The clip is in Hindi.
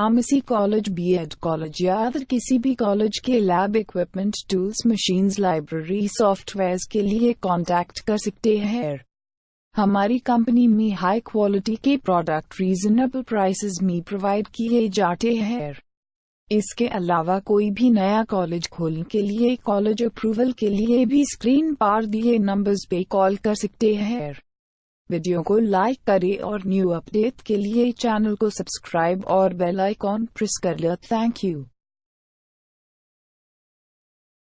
फार्मेसी कॉलेज, बीएड कॉलेज या अदर किसी भी कॉलेज के lab equipment, tools, machines, library, softwares के लिए कांटेक्ट कर सकते हैं। हमारी कंपनी में हाई क्वालिटी के प्रोडक्ट रीजनेबल प्राइसेस में प्रोवाइड किए जाते हैं। इसके अलावा कोई भी नया कॉलेज खोलने के लिए कॉलेज अप्रूवल के लिए भी स्क्रीन पर दिए नंबर्स पे कॉल कर सकते हैं। वीडियो को लाइक करें और न्यू अपडेट के लिए चैनल को सब्सक्राइब और बेल आइकॉन प्रेस कर लें। Thank you.